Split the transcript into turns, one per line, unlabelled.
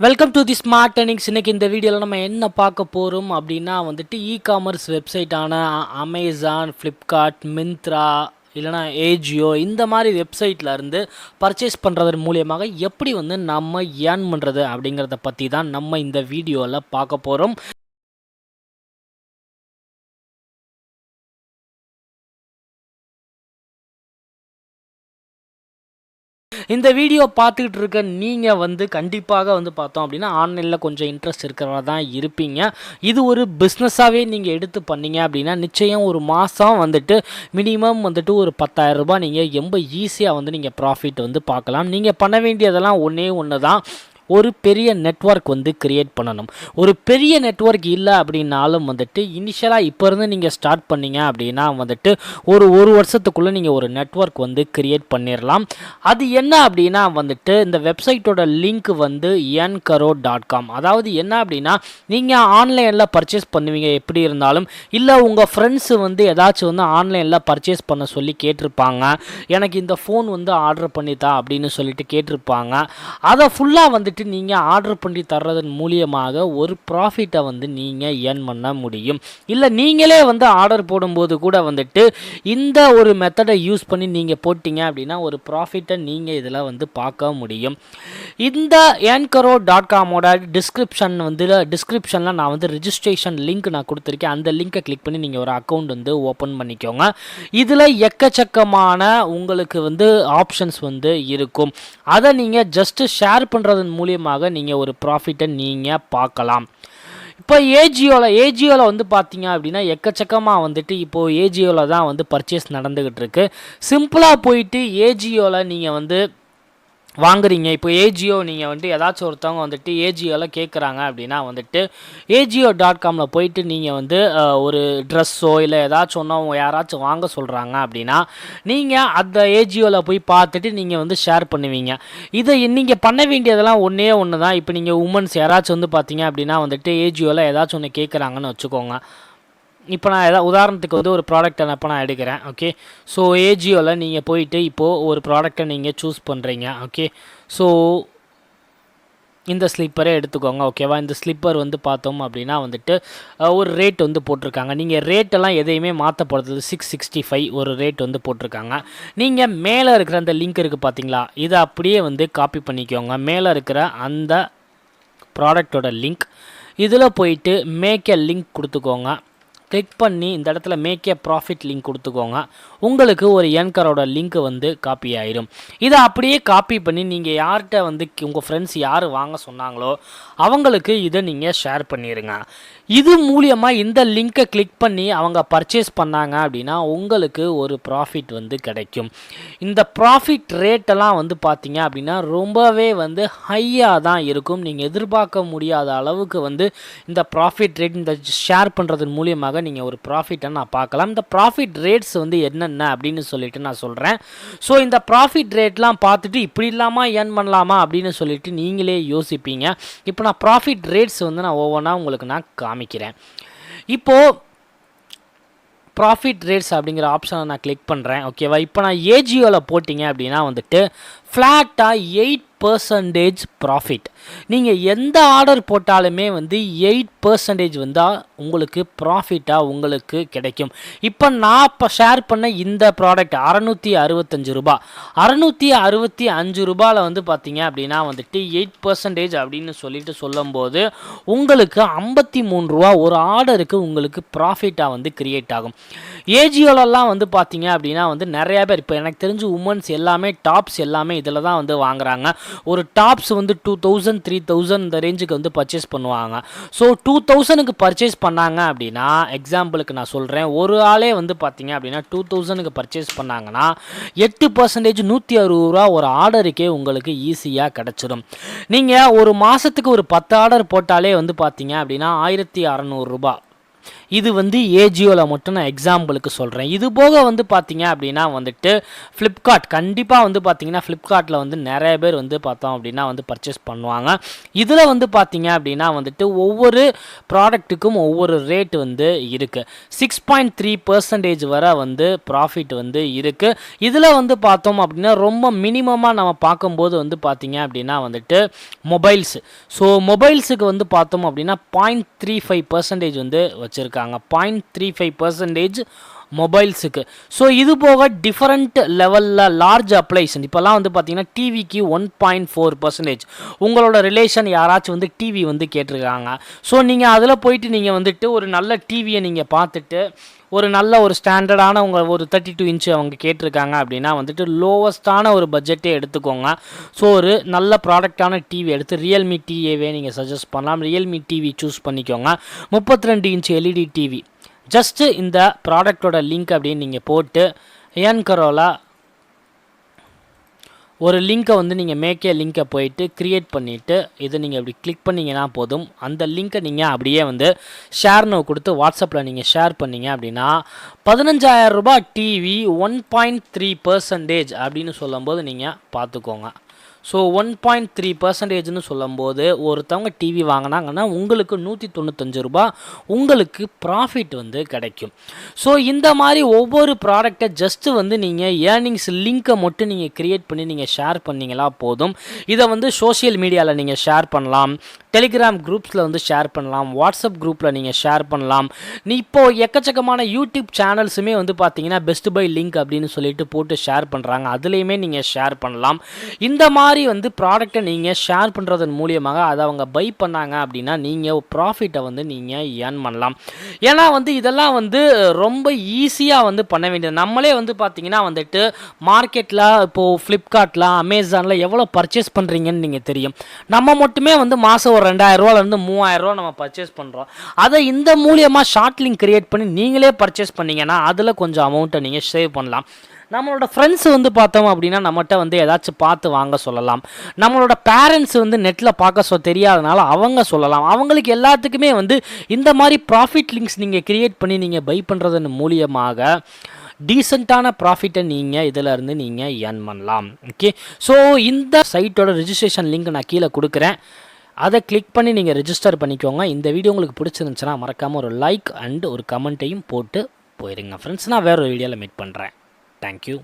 Welcome to the smart earnings. இன்னைக்கு இந்த வீடியோவில் நம்ம என்ன பார்க்க போகிறோம் அப்படின்னா வந்துட்டு இ-காமர்ஸ் வெப்சைட்டான அமேசான், ஃப்ளிப்கார்ட், மிந்த்ரா இல்லைனா ஏஜியோ இந்த மாதிரி வெப்சைட்டில் இருந்து பர்ச்சேஸ் பண்ணுறதன் மூலியமாக எப்படி நம்ம ஏர்ன் பண்ணுறது அப்படிங்கிறத பற்றி தான் நம்ம இந்த வீடியோவில் பார்க்க போகிறோம். இந்த வீடியோ பார்த்துக்கிட்டு இருக்க நீங்கள் கண்டிப்பாக பார்த்தோம் அப்படின்னா ஆன்லைனில் கொஞ்சம் இன்ட்ரெஸ்ட் இருக்கிறவா தான் இருப்பீங்க. இது ஒரு பிஸ்னஸாகவே நீங்கள் எடுத்து பண்ணீங்க அப்படின்னா நிச்சயம் ஒரு மாதம் மினிமம் ஒரு 10,000 ரூபாய் நீங்கள் ரொம்ப ஈஸியாக நீங்கள் ப்ராஃபிட் பார்க்கலாம். நீங்கள் பண்ண வேண்டியதெல்லாம் ஒன்றே ஒன்று தான், ஒரு பெரிய நெட்வொர்க் கிரியேட் பண்ணணும். ஒரு பெரிய நெட்வொர்க் இல்லை அப்படின்னாலும் இனிஷியலாக இப்போ இருந்து நீங்கள் ஸ்டார்ட் பண்ணீங்க அப்படின்னா ஒரு வருஷத்துக்குள்ளே நீங்கள் ஒரு நெட்வொர்க் கிரியேட் பண்ணிடலாம். அது என்ன அப்படின்னா இந்த வெப்சைட்டோட லிங்க் earncaro.com. அதாவது என்ன அப்படின்னா நீங்கள் ஆன்லைனில் பர்ச்சேஸ் பண்ணுவீங்க எப்படி இருந்தாலும், இல்லை உங்கள் ஃப்ரெண்ட்ஸு ஏதாச்சும் ஆன்லைனில் பர்ச்சேஸ் பண்ண சொல்லி கேட்டிருப்பாங்க, எனக்கு இந்த ஃபோன் ஆர்டர் பண்ணித்தா அப்படின்னு சொல்லிட்டு கேட்டிருப்பாங்க. அதை ஃபுல்லாக நீங்கள் ஆர்டர் பண்ணி தர்றதன் மூலியமாக ஒரு ப்ராஃபிட்டை நீங்கள் ஏர்ன் பண்ண முடியும். இல்லை நீங்களே ஆர்டர் போடும்போது கூட இந்த ஒரு மெத்தடை யூஸ் பண்ணி நீங்கள் போட்டிங்க அப்படின்னா ஒரு ப்ராஃபிட்டை நீங்கள் இதில் பார்க்க முடியும். இந்த earncaro.com-ஓட டிஸ்கிரிப்ஷனில் நான் ரிஜிஸ்ட்ரேஷன் லிங்க் நான் கொடுத்துருக்கேன். அந்த லிங்கை கிளிக் பண்ணி நீங்கள் ஒரு அக்கௌண்ட் ஓப்பன் பண்ணிக்கோங்க. இதில் எக்கச்சக்கமான உங்களுக்கு ஆப்ஷன்ஸ் இருக்கும். அதை நீங்கள் ஜஸ்ட்டு ஷேர் பண்ணுறதன் மூலியமாக நீங்கள் ஒரு ப்ராஃபிட்டை நீங்கள் பார்க்கலாம். இப்போ ஏஜியோவில் பார்த்தீங்க அப்படின்னா எக்கச்சக்கமாக இப்போது ஏஜியோவில் தான் பர்ச்சேஸ் நடந்துக்கிட்டு இருக்கு. சிம்பிளாக போயிட்டு ஏஜியோவில் நீங்கள் வாங்குறீங்க. இப்போ ஏஜியோ நீங்கள் ஏதாச்சும் ஒருத்தவங்க ஏஜியோவில் கேட்குறாங்க அப்படின்னா ஏஜியோ.comல போயிட்டு நீங்கள் ஒரு ட்ரெஸ்ஸோ இல்லை ஏதாச்சும் ஒன்று அவங்க யாராச்சும் வாங்க சொல்கிறாங்க அப்படின்னா நீங்கள் அந்த ஏஜியோவில் போய் பார்த்துட்டு நீங்கள் ஷேர் பண்ணுவீங்க. இதை நீங்கள் பண்ண வேண்டியதெல்லாம் ஒன்றே ஒன்று தான். இப்போ நீங்கள் உமன்ஸ் யாராச்சும் பார்த்தீங்க அப்படின்னா ஏஜியோவில் ஏதாச்சும் ஒன்று கேட்குறாங்கன்னு வச்சுக்கோங்க. இப்போ நான் உதாரணத்துக்கு ஒரு ப்ராடக்ட்டை நான் எடுக்கிறேன். ஓகே, ஸோ ஏஜியோவில் நீங்கள் போயிட்டு இப்போது ஒரு ப்ராடக்டை நீங்கள் சூஸ் பண்ணுறீங்க. ஓகே, ஸோ இந்த ஸ்லிப்பரே எடுத்துக்கோங்க. ஓகேவா, இந்த ஸ்லிப்பர் பார்த்தோம் அப்படின்னா ஒரு ரேட் போட்டிருக்காங்க. நீங்கள் ரேட்டெல்லாம் எதையுமே மாற்றப்படுறது 665 ஒரு ரேட் போட்டிருக்காங்க. நீங்கள் மேலே இருக்கிற அந்த லிங்க் இருக்குது பார்த்தீங்களா, இதை அப்படியே காப்பி பண்ணிக்கோங்க. மேலே இருக்கிற அந்த ப்ராடக்டோட லிங்க் இதில் போயிட்டு மேக் எ லிங்க் கொடுத்துக்கோங்க. கிளிக் பண்ணி இந்த இடத்துல மேக் ஏ ப்ராஃபிட் லிங்க் கொடுத்துக்கோங்க. உங்களுக்கு ஒரு earncaro லிங்க் காப்பி ஆயிடும். இதை அப்படியே காப்பி பண்ணி நீங்கள் யார்கிட்ட உங்கள் ஃப்ரெண்ட்ஸ் யார் வாங்க சொன்னாங்களோ அவங்களுக்கு இதை நீங்கள் ஷேர் பண்ணிடுங்க. இது மூலியமாக இந்த லிங்க்கை கிளிக் பண்ணி அவங்க பர்ச்சேஸ் பண்ணாங்க அப்படின்னா உங்களுக்கு ஒரு ப்ராஃபிட் கிடைக்கும். இந்த ப்ராஃபிட் ரேட்டெல்லாம் பார்த்தீங்க அப்படின்னா ரொம்பவே ஹையாக தான் இருக்கும். நீங்கள் எதிர்பார்க்க முடியாத அளவுக்கு இந்த ப்ராஃபிட் ரேட் இந்த ஷேர் பண்ணுறதன் மூலியமாக நீங்கள் ஒரு ப்ராஃபிட்டை நான் பார்க்கலாம். இந்த ப்ராஃபிட் ரேட்ஸ் என்னென்ன அப்படின்னு சொல்லிட்டு நான் சொல்கிறேன். ஸோ இந்த ப்ராஃபிட் ரேட்லாம் பார்த்துட்டு இப்படி இல்லாமல் ஏர்ன் பண்ணலாமா அப்படின்னு சொல்லிட்டு நீங்களே யோசிப்பீங்க. இப்போ நான் ப்ராஃபிட் ரேட்ஸ் நான் ஒவ்வொன்றா உங்களுக்கு நான் காமிக்கிறேன். இப்போது ப்ராஃபிட் ரேட்ஸ் அப்படிங்கிற ஆப்ஷனை நான் கிளிக் பண்ணுறேன். ஓகேவா, இப்போ நான் ஏஜியோவில் போட்டிங்க அப்படின்னா ஃப்ளாட்டாக 8% ப்ராஃபிட். நீங்கள் எந்த ஆர்டர் போட்டாலுமே 8% வந்தால் உங்களுக்கு ப்ராஃபிட்டாக உங்களுக்கு கிடைக்கும். இப்போ நான் இப்போ ஷேர் பண்ண இந்த ப்ராடக்ட் 665 ரூபா. 665 ரூபாயில் பார்த்தீங்க அப்படின்னா 8% அப்படின்னு சொல்லிட்டு சொல்லும்போது உங்களுக்கு 53 ரூபா ஒரு ஆர்டருக்கு உங்களுக்கு ப்ராஃபிட்டாக கிரியேட் ஆகும். ஏஜியோலலாம் பார்த்தீங்க அப்படின்னா நிறையா பேர் இப்போ எனக்கு தெரிஞ்சு உமன்ஸ் எல்லாமே டாப்ஸ் எல்லாமே இதில் தான் வாங்குறாங்க. ஒரு டாப்ஸ் 2000 3000 இந்த ரேஞ்சுக்கு பர்ச்சேஸ் பண்ணுவாங்க. ஸோ 2000க்கு பர்ச்சேஸ் பண்ணாங்க அப்படின்னா எக்ஸாம்பிளுக்கு நான் சொல்கிறேன், ஒரு ஆளே பார்த்தீங்க அப்படின்னா 2000க்கு பர்ச்சேஸ் பண்ணாங்கன்னா 8% 160 ரூபா ஒரு ஆர்டருக்கே உங்களுக்கு ஈஸியாக கிடச்சிடும். நீங்கள் ஒரு மாதத்துக்கு ஒரு 10 ஆர்டர் போட்டாலே பார்த்தீங்க அப்படின்னா 1600 ரூபா. இது வந்து ஏஜியோவில் மட்டும் நான் எக்ஸாம்பிளுக்கு சொல்கிறேன். இது போக வந்து பார்த்தீங்க அப்படின்னா வந்துட்டு ஃப்ளிப்கார்ட் கண்டிப்பாக வந்து பார்த்தீங்கன்னா ஃப்ளிப்கார்ட்டில் வந்து நிறைய பேர் வந்து பார்த்தோம் அப்படின்னா வந்து பர்ச்சேஸ் பண்ணுவாங்க. இதில் வந்து பார்த்தீங்க அப்படின்னா வந்துட்டு ஒவ்வொரு ப்ராடக்ட்டுக்கும் ஒவ்வொரு ரேட் வந்து இருக்குது. 6.3% வரை வந்து ப்ராஃபிட் வந்து இருக்குது. இதில் வந்து பார்த்தோம் அப்படின்னா ரொம்ப மினிமமாக நம்ம பார்க்கும்போது வந்து பார்த்தீங்க அப்படின்னா வந்துட்டு மொபைல்ஸ். ஸோ மொபைல்ஸுக்கு வந்து பார்த்தோம் அப்படின்னா 0.35% வந்து வச்சுருக்காங்க. 0.35% மொபைல்ஸுக்கு. ஸோ இது போக டிஃப்ரெண்ட் லெவலில் லார்ஜ் அப்ளைசன் இப்போல்லாம் வந்து பார்த்தீங்கன்னா டிவிக்கு 1.4%. உங்களோட ரிலேஷன் யாராச்சும் வந்து டிவி வந்து கேட்டிருக்காங்க. ஸோ நீங்கள் அதில் போயிட்டு நீங்கள் வந்துட்டு ஒரு நல்ல டிவியை நீங்கள் பார்த்துட்டு ஒரு நல்ல ஒரு ஸ்டாண்டர்டான ஒரு 32 இன்ச்சு அவங்க கேட்டிருக்காங்க அப்படின்னா வந்துட்டு லோவஸ்ட்டான ஒரு பட்ஜெட்டே எடுத்துக்கோங்க. ஸோ ஒரு நல்ல ப்ராடக்டான டிவி எடுத்து ரியல்மி டிவியே நீங்கள் சஜஸ்ட் பண்ணலாம். ரியல்மி டிவி சூஸ் பண்ணிக்கோங்க. 32 இன்ச் எல்இடி டிவி. ஜஸ்ட்டு இந்த ப்ராடக்டோட லிங்க் அப்படின்னு நீங்கள் போட்டு ஏன்கரோலா ஒரு லிங்க்கை வந்து நீங்கள் மேக்கே லிங்க்கை போயிட்டு க்ரியேட் பண்ணிவிட்டு இதை நீங்கள் இப்படி கிளிக் பண்ணிங்கன்னா போதும். அந்த லிங்க்கை நீங்கள் அப்படியே வந்து ஷேர்னு கொடுத்து வாட்ஸ்அப்பில் நீங்கள் ஷேர் பண்ணிங்க அப்படின்னா 15,000 ரூபாய் டிவி 1.3% அப்படின்னு சொல்லும்போது நீங்கள் பார்த்துக்கோங்க. ஸோ 1.3%ன்னு சொல்லும்போது ஒருத்தவங்க டிவி வாங்கினாங்கன்னா உங்களுக்கு 195 ரூபா உங்களுக்கு ப்ராஃபிட் வந்து கிடைக்கும். ஸோ இந்த மாதிரி ஒவ்வொரு ப்ராடக்டை ஜஸ்ட்டு வந்து நீங்கள் ஏர்னிங்ஸ் லிங்க்கை மட்டும் நீங்கள் க்ரியேட் பண்ணி நீங்கள் ஷேர் பண்ணிங்களா போதும். இதை வந்து சோஷியல் மீடியாவில் நீங்கள் ஷேர் பண்ணலாம், டெலிகிராம் குரூப்ஸில் வந்து ஷேர் பண்ணலாம், வாட்ஸ்அப் குரூப்பில் நீங்கள் ஷேர் பண்ணலாம். இப்போது எக்கச்சக்கமான யூடியூப் சேனல்ஸுமே வந்து பார்த்தீங்கன்னா பெஸ்ட் பை லிங்க் அப்படின்னு சொல்லிட்டு போட்டு ஷேர் பண்ணுறாங்க. அதுலேயுமே நீங்கள் ஷேர் பண்ணலாம். இந்த மாதிரி வந்து ப்ராடக்டை நீங்கள் ஷேர் பண்ணுறதன் மூலியமாக அதை அவங்க பை பண்ணாங்க அப்படின்னா நீங்கள் ப்ராஃபிட்டை வந்து நீங்கள் ஏர்ன் பண்ணலாம். ஏன்னா வந்து இதெல்லாம் வந்து ரொம்ப ஈஸியாக வந்து பண்ண வேண்டியது. நம்மளே வந்து பார்த்தீங்கன்னா வந்துட்டு மார்க்கெட்டில் இப்போது ஃப்ளிப்கார்ட்டில் அமேசானில் எவ்வளோ பர்ச்சேஸ் பண்ணுறீங்கன்னு நீங்கள் தெரியும். நம்ம மட்டுமே வந்து மாதம் ஒரு 2,000 ரூபாலேருந்து 3,000 ரூபா நம்ம பர்ச்சேஸ் பண்ணுறோம். அதை இந்த மூலியமாக ஷார்ட் லிங்க் கிரியேட் பண்ணி நீங்களே பர்ச்சேஸ் பண்ணிங்கன்னா அதில் கொஞ்சம் அமௌண்ட்டை நீங்கள் சேவ் பண்ணலாம். நம்மளோட ஃப்ரெண்ட்ஸ் வந்து பார்த்தோம் அப்படின்னா நம்மகிட்ட வந்து ஏதாச்சும் பார்த்து வாங்க சொல்லலாம். நம்மளோட பேரண்ட்ஸ் வந்து நெட்டில் பார்க்க தெரியாதனால அவங்க சொல்லலாம். அவங்களுக்கு எல்லாத்துக்குமே வந்து இந்த மாதிரி ப்ராஃபிட் லிங்க்ஸ் நீங்கள் கிரியேட் பண்ணி நீங்கள் பை பண்ணுறதன் மூலியமாக டீசெண்டான ப்ராஃபிட்டை நீங்கள் இதிலேருந்து நீங்கள் ஏர்ன் பண்ணலாம். ஓகே, ஸோ இந்த சைட்டோட ரிஜிஸ்ட்ரேஷன் லிங்க் நான் கீழே கொடுக்குறேன். அதை கிளிக் பண்ணி நீங்கள் ரெஜிஸ்டர் பண்ணிக்கோங்க. இந்த வீடியோ உங்களுக்கு பிடிச்சிருந்துச்சுன்னா மறக்காமல் ஒரு லைக் அண்ட் ஒரு கமெண்ட்டையும் போட்டு போயிடுங்க ஃப்ரெண்ட்ஸ். நான் வேறு ஒரு வீடியோவில் மீட் பண்ணுறேன். Thank you.